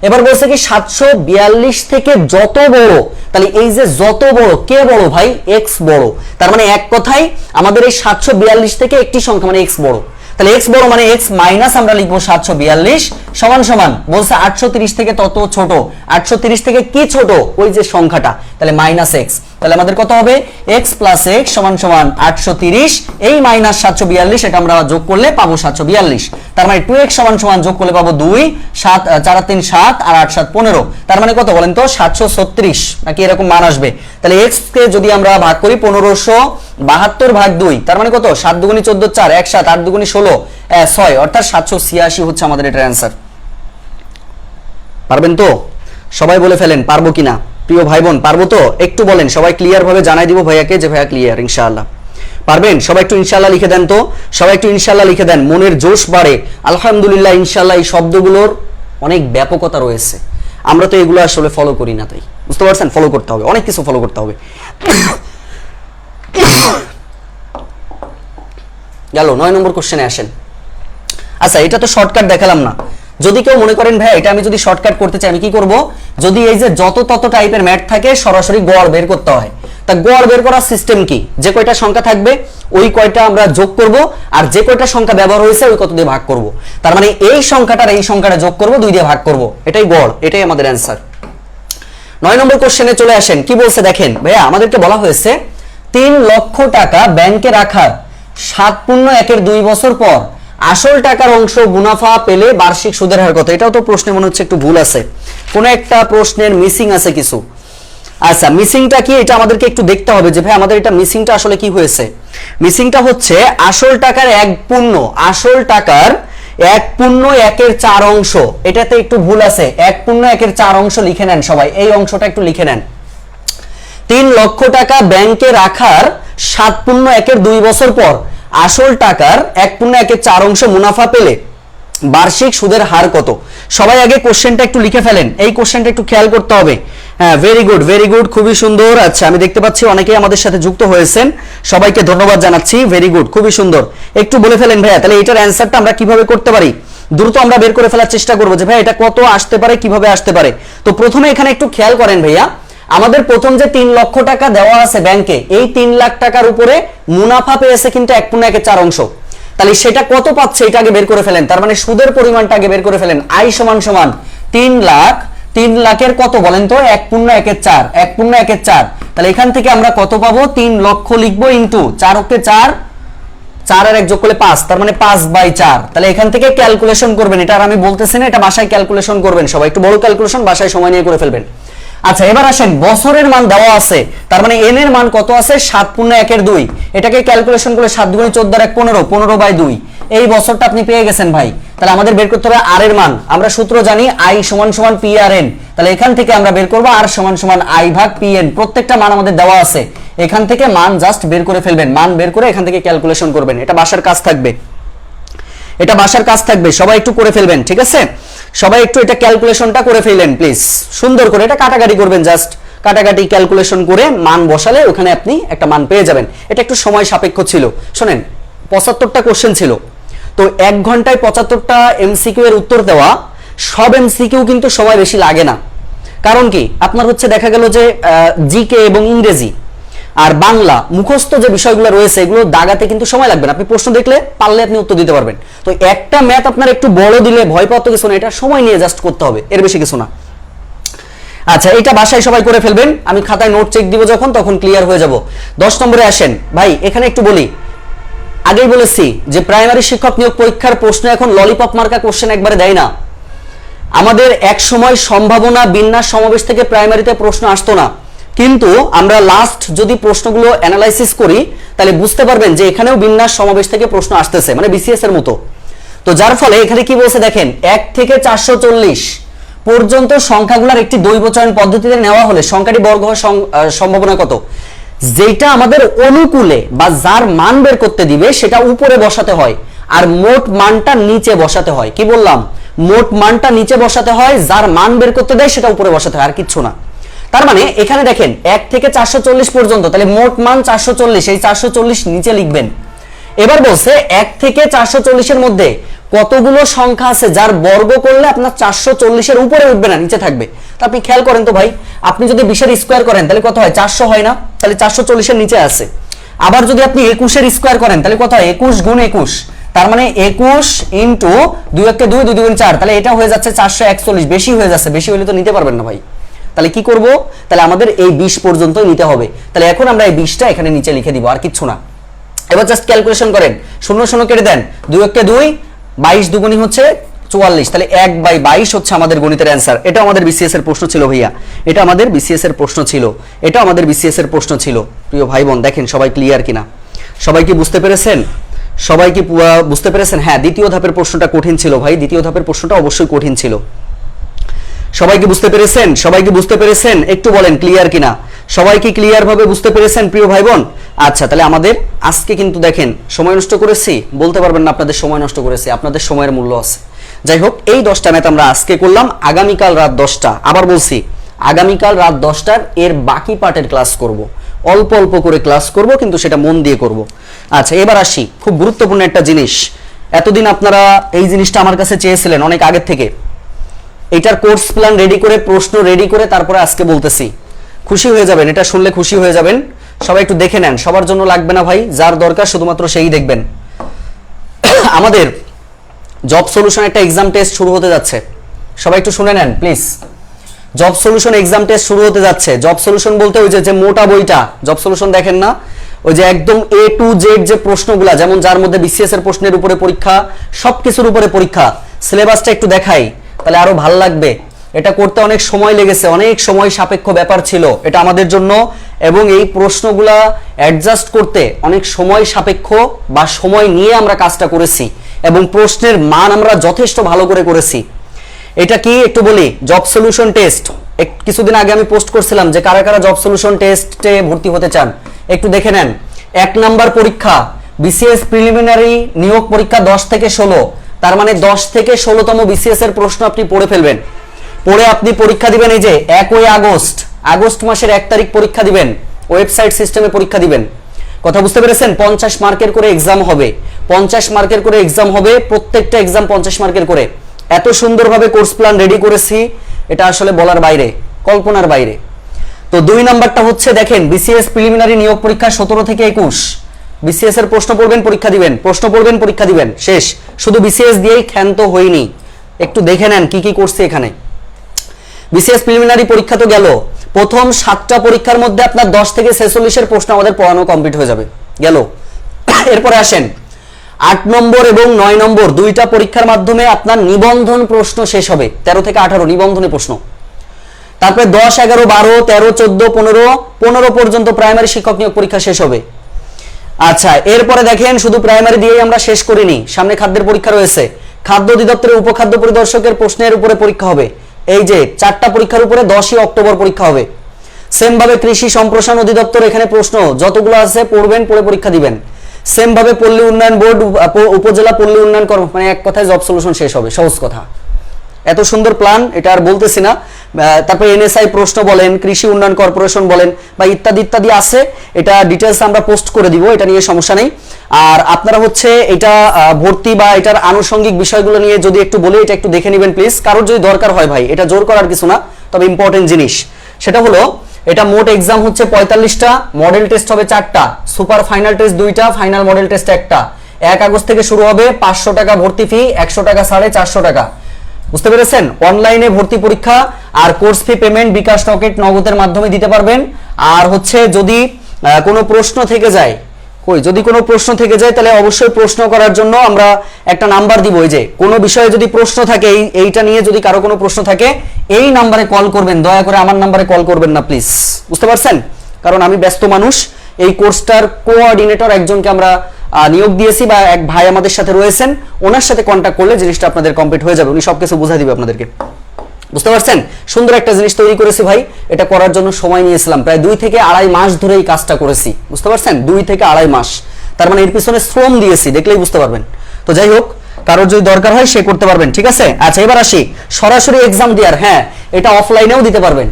এবার বলছে কি 742 থেকে যত বড়, তাহলে এই যে যত বড়, কে বড় ভাই, x বড়। তার মানে এক কথায় আমাদের এই 742 থেকে একটি সংখ্যা মানে x বড়। তাহলে x বড় মানে x মাইনাস আমরা লিখবো 742 সমান সমান, বলছে 830 থেকে তত ছোট। 830 থেকে কি ছোট, ওই যে সংখ্যাটা, তাহলে মাইনাস x। তাহলে আমাদের কত হবে, x প্লাস x সমান সমান 830, এই মাইনাস 742 এটা আমরা যোগ করলে পাবো 742। তার মানে 2x সমান সমান যোগ করলে পাবো 2, 7 4 3 7 আর 8 7 15। তার মানে কত বলেন তো, 736 নাকি এরকম মান আসবে। তাহলে x কে যদি আমরা ভাগ করি 1572 ভাগ 2, তার মানে কত, 7 দুগুণে 14 4, 1 7 8 দুগুণে 16 6, অর্থাৎ 786 হচ্ছে আমাদের এটার অ্যান্সার। পারবেন তো? সবাই বলে ফেলেন পারবো কিনা, প্রিয় ভাই বোন, পারবো তো? একটু বলেন, সবাই ক্লিয়ার ভাবে জানাই দিব ভাইয়াকে যে ভাইয়া ক্লিয়ার, ইনশাআল্লাহ পারবেন। সবাই একটু ইনশাআল্লাহ লিখে দেন তো, সবাই একটু ইনশাআল্লাহ লিখে দেন, মনের জোশ বাড়ে। আলহামদুলিল্লাহ, ইনশাআল্লাহ এই শব্দগুলোর অনেক ব্যাপকতা রয়েছে, আমরা তো এগুলো আসলে ফলো করি না, তাই বুঝতে পারছেন, ফলো করতে হবে, অনেক কিছু ফলো করতে হবে। গেল 9 নম্বর কোশ্চেনে আসেন। আচ্ছা, এটা তো শর্টকাট দেখালাম না, যদি কেউ মনে করেন ভাই এটা আমি যদি শর্টকাট করতে চাই আমি কি করব, যদি এই যে যত তত টাইপের ম্যাথ থাকে সরাসরি গড় বের করতে হয়, তা গড় বের করার সিস্টেম কি, যে কয়টা সংখ্যা থাকবে ওই কয়টা আমরা যোগ করব, আর যে কয়টা সংখ্যা ব্যবহার হয়েছে ওই কত দিয়ে ভাগ করব। তার মানে এই সংখ্যাটার এই সংখ্যাটা যোগ করব, 2 দিয়ে ভাগ করব, এটাই গড়, এটাই আমাদের অ্যান্সার। 9 নম্বর কোশ্চেনে চলে আসেন। কি বলছে দেখেন ভাইয়া, আমাদেরকে বলা হয়েছে 3 লক্ষ টাকা ব্যাংকে রাখার 7.1 বছর পর আসল টাকার অংশ মুনাফা পেলে বার্ষিক সুদের হার কত। এটাও তো প্রশ্নে মনে হচ্ছে একটু ভুল আছে, কোন একটা প্রশ্নের মিসিং আছে কিছু। আচ্ছা, মিসিংটা কি এটা আমাদেরকে একটু দেখতে হবে যে ভাই আমাদের এটা মিসিংটা আসলে কি হয়েছে। মিসিংটা হচ্ছে আসল টাকার 1/1/4 অংশ, এটাতে একটু ভুল আছে। 1/1/4 অংশ লিখে নেন সবাই, এই অংশটা একটু লিখে নেন। 3 লক্ষ টাকা ব্যাংকে রাখার 7/1/2 বছর পর আসল টাকার 1/1/4 অংশ মুনাফা পেলে বার্ষিক সুদের হার কত? সবাই আগে কোশ্চেনটা একটু লিখে ফেলেন, এই কোশ্চেনটা একটু খেয়াল করতে হবে। হ্যাঁ, ভেরি গুড, খুবই সুন্দর। আচ্ছা, আমি দেখতে পাচ্ছি অনেকেই আমাদের সাথে যুক্ত হয়েছেন, সবাইকে ধন্যবাদ জানাচ্ছি। ভেরি গুড, খুবই সুন্দর। একটু বলে ফেলেন ভাইয়া, তাহলে এটার অ্যান্সারটা আমরা কিভাবে করতে পারি, দ্রুত আমরা বের করে ফেলার চেষ্টা করবো যে ভাই এটা কত আসতে পারে, কিভাবে আসতে পারে। তো প্রথমে এখানে একটু খেয়াল করেন ভাইয়া, আমাদের প্রথম যে 3 লক্ষ টাকা দেওয়া আছে ব্যাংকে, এই 3 লাখ টাকার উপরে মুনাফা পেয়েছে কিন্তু 1/1/4 অংশ। তাহলে সেটা কত পাচ্ছে এটা আগে বের করে ফেলেন, তার মানে সুদের পরিমাণটা আগে বের করে ফেলেন। আই সমান 3 লাখ, 3 লাখের কত বলেন তো 1/1/4, 1/1/4। তাহলে এখান থেকে আমরা কত পাবো, 3 লক্ষ লিখবো ইনটু 4 কে 4, 4 আর 1 যোগ করলে 5, তার মানে 5/4। তাহলে এখান থেকে ক্যালকুলেশন করবেন, এটা আর আমি বলতেছি না, এটা বাসায় ক্যালকুলেশন করবেন সবাই, একটু বড় ক্যালকুলেশন বাসায় সময় নিয়ে করে ফেলবেন। আচ্ছা, এবার আসেন বছরের মান দেওয়া আছে, তার মানে এন এর মান কত আছে 7/1/2, এটাকে ক্যালকুলেশন করলে 7 × 14 = 15, 15/2। এই বছরটা আপনি পেয়ে গেছেন ভাই। তাহলে আমাদের বের করতে হবে আর এর মান, আমরা সূত্র জানি আই সমান পি আর এন। তাহলে এখান থেকে আমরা বের করব আর সমান আই ভাগ পি এন, প্রত্যেকটা মান আমাদের দেওয়া আছে, এখান থেকে মান জাস্ট বের করে ফেলবেন, মান বের করে এখান থেকে ক্যালকুলেশন করবেন। এটা বাসার কাজ থাকবে, এটা বাসার কাজ থাকবে, সবাই একটু করে ফেলবেন, ঠিক আছে? সবাই একটু এটা ক্যালকুলেশনটা করে ফেলেন প্লিজ, সুন্দর করে। এটা কাটাকাটি করবেন, জাস্ট কাটাকাটি ক্যালকুলেশন করে মান বসালে ওখানে আপনি একটা মান পেয়ে যাবেন। এটা একটু সময় সাপেক্ষ ছিল। শোনেন, 75টা কোশ্চেন ছিল, তো 1 ঘন্টায় 75টা এমসিকিউ এর উত্তর দেওয়া, সব এমসিকিউ কিন্তু সময় বেশি লাগে না। কারণ কি, আপনার হচ্ছে দেখা গেল যে জিকে এবং ইংরেজি আর বাংলা মুখস্থ যে বিষয়গুলো রয়েছে এগুলো দাগাতে কিন্তু সময় লাগবে না, আপনি প্রশ্ন দেখলে পারলে আপনি উত্তর দিতে পারবেন। তো একটা ম্যাথ আপনার একটু বড় দিলে ভয় পাওয়ার তো কিছু না, এটা সময় নিয়ে জাস্ট করতে হবে, এর বেশি কিছু না। আচ্ছা, এটা বাসায় সবাই করে ফেলবেন, আমি খাতায় নোট চেক দিব যখন, তখন ক্লিয়ার হয়ে যাব। 10 নম্বরে আসেন ভাই, এখানে একটু বলি, আগেই বলেছি যে প্রাইমারি শিক্ষক নিয়োগ পরীক্ষার প্রশ্ন এখন ললিপপ মার্কা কোশ্চেন একবারে দেয় না। আমাদের এক সময় সম্ভাবনা বিন্যাস সমাবেশ থেকে প্রাইমারিতে প্রশ্ন আসতো না, কিন্তু আমরা লাস্ট যদি প্রশ্নগুলো অ্যানালাইসিস করি তাহলে বুঝতে পারবেন যে এখানেও বিন্যাস সমাবেশ থেকে প্রশ্ন আসতেছে, মানে বিসিএস এর মতো। তো যার ফলে এখানে কি বলছে দেখেন, 1 থেকে 440 পর্যন্ত সংখ্যাগুলোর একটি দৈবচয়ন পদ্ধতিতে নেওয়া হলে সংখ্যাটি বর্গ হওয়ার সম্ভাবনা কত? যেটা আমাদের অনুকূলে বা যার মান বের করতে দিবে সেটা উপরে বসাতে হয়, আর মোট মানটা নিচে বসাতে হয়। কি বললাম, মোট মানটা নিচে বসাতে হয়, যার মান বের করতে দেয় সেটা উপরে বসাতে হয়, আর কিচ্ছু না। তার মানে এখানে দেখেন 1 থেকে 440 পর্যন্ত, তাহলে মোট মান 440, এই 440 নিচে লিখবেন। এবার বলছে 1 থেকে 440 এর মধ্যে কতগুলো সংখ্যা আছে যার বর্গ করলে আপনার 440 এর উপরে উঠবে না, নিচে থাকবে। তা আপনি খেয়াল করেন তো ভাই, আপনি যদি 20 এর স্কয়ার করেন তাহলে কত হয়, 400 হয় না? তাহলে 440 এর নিচে আছে। আবার যদি আপনি 21 এর স্কয়ার করেন তাহলে কত হয়, 21 গুণ 21, তার মানে 21 ইনটু 2 × 2 2 × 4, তাহলে এটা হয়ে যাচ্ছে 441, বেশি হয়ে যাচ্ছে, বেশি হলে তো নিতে পারবেন না ভাই। তাহলে কি করব, তাহলে আমাদের এই 20 পর্যন্তই নিতে হবে। তাহলে এখন আমরা এই 20টা এখানে নিচে লিখে দিব, আর কিচ্ছু না। এবার জাস্ট ক্যালকুলেশন করেন, 0 0 কেটে দেন, 2 × 2 22 দুগুণী হচ্ছে 44, তাহলে 1/22 হচ্ছে আমাদের গণিতের অ্যান্সার। এটা আমাদের বিসিএস এর প্রশ্ন ছিল ভাইয়া, এটা আমাদের বিসিএস এর প্রশ্ন ছিল, এটা আমাদের বিসিএস এর প্রশ্ন ছিল। প্রিয় ভাই বোন, দেখেন সবাই ক্লিয়ার কিনা, সবাই কি বুঝতে পেরেছেন? সবাই কি বুঝতে পেরেছেন? হ্যাঁ, দ্বিতীয় ধাপের প্রশ্নটা কঠিন ছিল ভাই, দ্বিতীয় ধাপের প্রশ্নটা অবশ্যই কঠিন ছিল। সবাই কি বুঝতে পেরেছেন? সবাই কি বুঝতে পেরেছেন? একটু বলেন ক্লিয়ার কিনা। সবাই কি ক্লিয়ার ভাবে বুঝতে পেরেছেন প্রিয় ভাই বোন? আচ্ছা, তাহলে আমাদের আজকে কিন্তু দেখেন সময় নষ্ট করেছি, বলতে পারবেন না আপনাদের সময় নষ্ট করেছি, আপনাদের সময়ের মূল্য আছে। যাই হোক, এই 10টা ম্যাথ আমরা আজকে করলাম, আগামীকাল রাত 10টা, আবার বলছি আগামীকাল রাত 10টার এর বাকি পার্টের ক্লাস করব, অল্প অল্প করে ক্লাস করব, কিন্তু সেটা মন দিয়ে করব। আচ্ছা, এবার আসি খুব গুরুত্বপূর্ণ একটা জিনিস। এতদিন আপনারা এই জিনিসটা আমার কাছে চেয়েছিলেন অনেক আগের থেকে, এটার কোর্স প্ল্যান রেডি করে, প্রশ্ন রেডি করে তারপরে আজকে বলতেছি। খুশি হয়ে যাবেন, এটা শুনলে খুশি হয়ে যাবেন। সবাই একটু দেখে নেন, সবার জন্য লাগবে না ভাই, যার দরকার শুধুমাত্র সেই দেখবেন। আমাদের জব সলিউশন একটা এক্সাম টেস্ট শুরু হতে যাচ্ছে, সবাই একটু শুনে নেন please. Job solution exam test শুরু হতে যাচ্ছে। জব সলিউশন বলতে ওই যে মোটা বইটা জব সলিউশন দেখেন না, ওই যে একদম A to Z যে প্রশ্নগুলা, যেমন যার মধ্যে বিসিএস এর প্রশ্নের উপরে পরীক্ষা, সবকিছুর উপরে পরীক্ষা, সিলেবাসটা একটু দেখাই তাহলে আরো ভালো লাগবে। এটা করতে অনেক সময় লেগেছে, অনেক সময় সাপেক্ষ ব্যাপার ছিল এটা আমাদের জন্য, এবং এই প্রশ্নগুলা অ্যাডজাস্ট করতে অনেক সময় সাপেক্ষ বা সময় নিয়ে আমরা কাজটা করেছি, এবং প্রশ্নের মান আমরা যথেষ্ট ভালো করে করেছি। এটা কি একটু বলি, জব সলিউশন টেস্ট। কিছুদিন আগে আমি পোস্ট করছিলাম যে কারা কারা জব সলিউশন টেস্টে ভর্তি হতে চান, একটু দেখে নেন। 1 নাম্বার পরীক্ষা বিসিএস প্রিলিমিনারি নিয়োগ পরীক্ষা 10 থেকে 16, তার মানে 10 থেকে 16তম বিসিএস এর প্রশ্ন আপনি পড়ে ফেলবেন, পড়ে আপনি পরীক্ষা দিবেন। এই যে 1 আগস্ট মাসের 1 তারিখ পরীক্ষা দিবেন, ওয়েবসাইট সিস্টেমে পরীক্ষা দিবেন। কথা বুঝতে পেরেছেন? 50 মার্কের করে এক্সাম হবে, 50 মার্কের করে এক্সাম হবে, প্রত্যেকটা এক্সাম 50 মার্কের করে। এত সুন্দরভাবে কোর্স প্ল্যান রেডি করেছি, এটা আসলে বলার বাইরে, কল্পনার বাইরে। তো 2 নাম্বারটা হচ্ছে দেখেন, বিসিএস প্রিলিমিনারি নিয়োগ পরীক্ষা 17 থেকে 21, বিসিএস এর প্রশ্ন পড়বেন, পরীক্ষা দিবেন, প্রশ্ন পড়বেন, পরীক্ষা দিবেন, শেষ। শুধু বিসিএস দিয়েই ক্ষান্ত হয়নি, একটু দেখে নেন কি কি করছে এখানে। বিসিএস প্রিলিমিনারি পরীক্ষা তো গেল, প্রথম 7টা পরীক্ষার মধ্যে আপনার 10 থেকে 46 এর প্রশ্ন আমাদের পড়ানো কমপ্লিট হয়ে যাবে, গেল। এরপরে আসেন 8 নম্বর এবং 9 নম্বর 2টা পরীক্ষার মাধ্যমে আপনার নিবন্ধন প্রশ্ন শেষ হবে, 13 থেকে 18 নিবন্ধনী প্রশ্ন। তারপরে 10, 11, 12, 13, 14, 15 পর্যন্ত প্রাইমারি শিক্ষক নিয়োগ পরীক্ষা শেষ হবে। আচ্ছা, এরপরে দেখেন শুধু প্রাইমারি দিয়েই আমরা শেষ করিনি, সামনে খাদ্যের পরীক্ষা রয়েছে, খাদ্য অধিদপ্তরের উপখাদ্য পরিদর্শকের প্রশ্নের উপরে পরীক্ষা হবে। এই যে 4টা পরীক্ষার উপরে 10ই অক্টোবর পরীক্ষা হবে। সেম ভাবে কৃষি সম্প্রসারণ অধিদপ্তর, এখানে প্রশ্ন যতগুলো আছে পড়বেন, পড়ে পরীক্ষা দিবেন। সেম ভাবে পল্লী উন্নয়ন বোর্ড, উপজেলা পল্লী উন্নয়ন কর্ম, মানে এক কথায় জব সলিউশন শেষ হবে, সহজ কথা। এত সুন্দর প্ল্যান, এটা আর বলতেছি না। তারপরে এনএসআই প্রশ্ন বলেন, কৃষি উন্নয়ন কর্পোরেশন বলেন, বা ইত্যাদি ইত্যাদি আছে, এটা ডিটেলস আমরা পোস্ট করে দিব, এটা নিয়ে সমস্যা নেই। আর আপনারা হচ্ছে এটা ভর্তি বা এটার আনুষঙ্গিক বিষয়গুলো নিয়ে যদি একটু বলি, এটা একটু দেখে নেবেন প্লিজ। কারোর যদি দরকার হয় ভাই, এটা জোর করার কিছু না, তবে ইম্পর্টেন্ট জিনিস সেটা হলো, এটা মোট এক্সাম হচ্ছে 45টা, মডেল টেস্ট হবে 4টা, সুপার ফাইনাল টেস্ট 2টা, ফাইনাল মডেল টেস্ট 1টা। 1 আগস্ট থেকে শুরু হবে, 500 টাকা ভর্তি ফি, 100 টাকা ছাড়ে 400 টাকা। বুঝতে পেরেছেন? অনলাইনে ভর্তি পরীক্ষা, আর কোর্স ফি পেমেন্ট বিকাশ, রকেট, নগদের মাধ্যমে দিতে পারবেন। আর হচ্ছে যদি কোনো প্রশ্ন থেকে যায়, যদি কোনো প্রশ্ন থেকে যায় তাহলে অবশ্যই প্রশ্ন করার জন্য আমরা একটা নাম্বার দিব। এই যে কোনো বিষয়ে যদি প্রশ্ন থাকে, এইটা নিয়ে যদি কারো কোনো প্রশ্ন থাকে, এই নাম্বারে কল করবেন, দয়া করে আমার নাম্বারে কল করবেন না প্লিজ। বুঝতে পারছেন? কারণ আমি ব্যস্ত মানুষ। এই কোর্সটার কোঅর্ডিনেটর একজনকে আমরা নিয়োগ দিয়েছি, বা এক ভাই আমাদের সাথে রয়েছেন, ওনার সাথে কন্ট্যাক্ট করলে জিনিসটা আপনাদের কমপ্লিট হয়ে যাবে, উনি সবকিছু বুঝাই দিবে আপনাদেরকে। বুঝতে পারছেন? সুন্দর একটা জিনিস তৈরি করেছি ভাই, এটা করার জন্য সময় নিয়েছিলাম, প্রায় 2 থেকে 2.5 মাস ধরে এই কাজটা করেছি। বুঝতে পারছেন? 2 থেকে 2.5 মাস, তার মানে এর পিছনে শ্রম দিয়েছি, দেখলেই বুঝতে পারবেন। তো যাই হোক, কারোর যদি দরকার হয় সে করতে পারবেন, ঠিক আছে? আচ্ছা, এবার আসি সরাসরি এক্সাম দেওয়ার। হ্যাঁ, এটা অফলাইনেও দিতে পারবেন।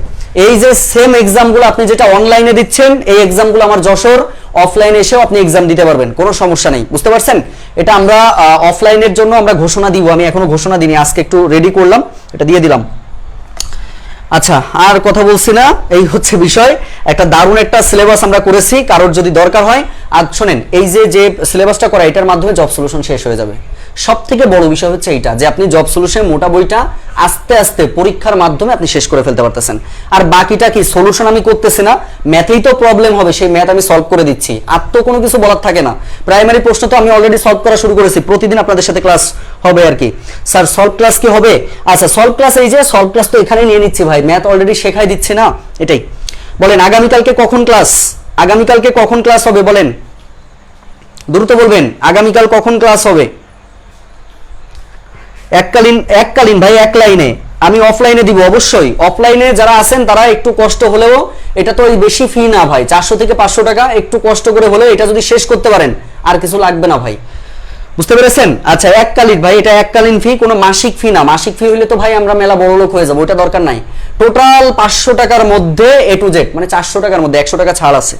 এই যে সেম এক্সামগুলো আপনি যেটা অনলাইনে দিচ্ছেন, এই এক্সামগুলো আমার যশোর, অফলাইনে এসেও আপনি এক্সাম দিতে পারবেন, কোনো সমস্যা নেই। বুঝতে পারছেন? এটা আমরা অফলাইনের জন্য আমরা ঘোষণা দিব, আমি এখনো ঘোষণা দিইনি, আজকে একটু রেডি করলাম, এটা দিয়ে দিলাম। আচ্ছা, আর কথা বলছি না, এই হচ্ছে বিষয়। একটা দারুণ একটা সিলেবাস আমরা করেছি, কারোর যদি দরকার হয়। আর শোনেন, এই যে সিলেবাসটা করা, এটার মাধ্যমে জব সলিউশন শেষ হয়ে যাবে। সব থেকে বড় বিষয় হচ্ছে এইটা, যে আপনি জব সলিউশন মোটা বইটা আস্তে আস্তে পরীক্ষার মাধ্যমে আপনি শেষ করে ফেলতে পারতেছেন। আর বাকিটা কি, সলিউশন আমি করতেছি না, ম্যাথেই তো প্রবলেম হবে, সেই ম্যাথ আমি সলভ করে দিচ্ছি, আর তো কোনো কিছু বলার থাকে না। প্রাইমারি প্রশ্ন তো আমি অলরেডি সলভ করা শুরু করেছি, প্রতিদিন আপনাদের সাথে ক্লাস হবে আর কি। স্যার সলভ ক্লাস কি হবে? আচ্ছা, সলভ ক্লাস, এই যে সলভ ক্লাস তো এখানে নিয়ে নিচ্ছি ভাই, ম্যাথ অলরেডি শেখাই দিচ্ছি না, এটাই। বলেন আগামীকালকে কখন ক্লাস? আগামীকালকে কখন ক্লাস হবে বলেন, দ্রুত বলবেন, আগামীকাল কখন ক্লাস হবে? এককালীন ভাই, এক লাইনে। আমি অফলাইনে দিব অবশ্যই। অফলাইনে যারা আছেন তারা একটু কষ্ট হলেও, এটা তো এই বেশি ফি না ভাই, 400 থেকে 500 টাকা, একটু কষ্ট করে হলেও এটা যদি শেষ করতে পারেন, আর কিছু লাগবে না ভাই। বুঝতে পেরেছেন? আচ্ছা, এককালীন ভাই, এটা এককালীন ফি, কোনো মাসিক ফি না। মাসিক ফি হইলে তো ভাই আমরা মেলা বড় লোক হয়ে যাবো, ওটা দরকার নাই। টোটাল 500 টাকার মধ্যে A to Z, মানে 400 টাকার মধ্যে, 100 টাকা ছাড় আছে,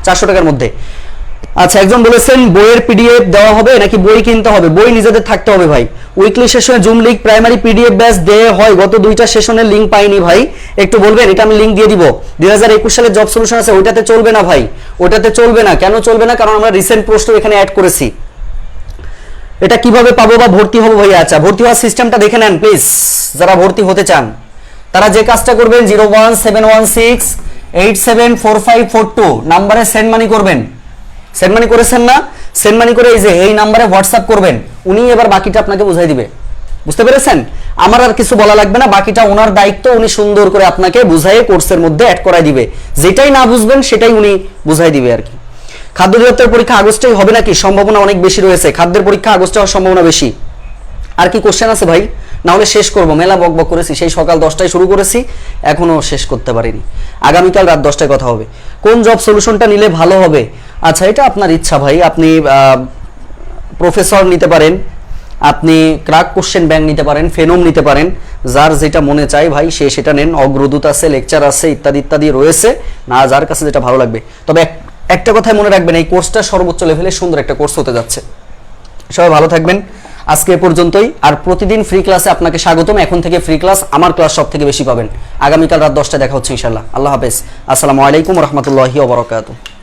400 টাকার মধ্যে। আচ্ছা, একজন বলেছেন বইয়ের পিডিএফ দেওয়া হবে নাকি বই কিনতে হবে? বই নিজেদের থাকতে হবে ভাই। উইকলি সেশনে zoom link primary PDF batch দেওয়া হয়, গত 2টা সেশনের লিংক পাইনি ভাই, একটু বলবেন, এটা আমি লিংক দিয়ে দিব। 2021 সালে জব সলিউশন আছে, ওইটাতে চলবে না ভাই, ওটাতে চলবে না। কেন চলবে না? কারণ আমরা রিসেন্ট প্রশ্ন এখানে অ্যাড করেছি। এটা কিভাবে পাবো বা ভর্তি হবো ভাই? আচ্ছা, ভর্তি হওয়ার সিস্টেমটা দেখে নেন প্লিজ। যারা ভর্তি হতে চান তারা যে কাজটা করবেন, 01716874542 নাম্বারে সেন্ড মানি করবেন। সেন্ড মানি করেছেন না? সেন্ড মানি করে এই যে এই নাম্বারে হোয়াটসঅ্যাপ করবেন, উনি এবার বাকিটা আপনাকে বুঝাই দিবে। বুঝতে পেরেছেন? আমার আর কিছু বলা লাগবে না, বাকিটা ওনার দায়িত্ব, উনি সুন্দর করে আপনাকে বুঝাই কোর্সের মধ্যে অ্যাড করাই দিবে, যেটাই না বুঝবেন সেটাই উনি বুঝাই দিবে আর কি। খাদ্য অধিদপ্তরের পরীক্ষা আগস্টেই হবে নাকি? সম্ভাবনা অনেক বেশি রয়েছে, খাদ্যের পরীক্ষা আগস্টে হওয়ার সম্ভাবনা বেশি। আর কি কোশ্চেন আছে ভাই? না হলে শেষ করব, মেলা বকবক করেছি, সেই সকাল 10টায় শুরু করেছি, এখনো শেষ করতে পারিনি। আগামীকাল রাত 10টায় কথা হবে। কোন জব সলিউশনটা নিলে ভালো হবে? আচ্ছা, এটা আপনার ইচ্ছা ভাই, আপনি প্রফেসর নিতে পারেন, আপনি ক্রাক কোশ্চেন ব্যাংক নিতে পারেন, ফেনোম নিতে পারেন, যার যেটা মনে চায় ভাই সে সেটা নেন। অগ্রদূত আছে, লেকচার আছে, ইত্যাদি ইত্যাদি রয়েছে, না যার কাছে যেটা ভালো লাগবে। তবে একটা কথাই মনে রাখবেন, এই কোর্সটা সর্বোচ্চ লেভেলে সুন্দর একটা কোর্স হতে যাচ্ছে। সবাই ভালো থাকবেন, আজকে এ পর্যন্তই। আর প্রতিদিন ফ্রি ক্লাসে আপনাকে স্বাগতম। এখন থেকে ফ্রি ক্লাস, আমার ক্লাস সব থেকে বেশি পাবেন। আগামীকাল রাত 10টায় দেখা হচ্ছে ইনশাল্লাহ। আল্লাহ হাফেজ, আসসালামু আলাইকুম রহমতুল্লাহি ওয়া বারাকাতুহু।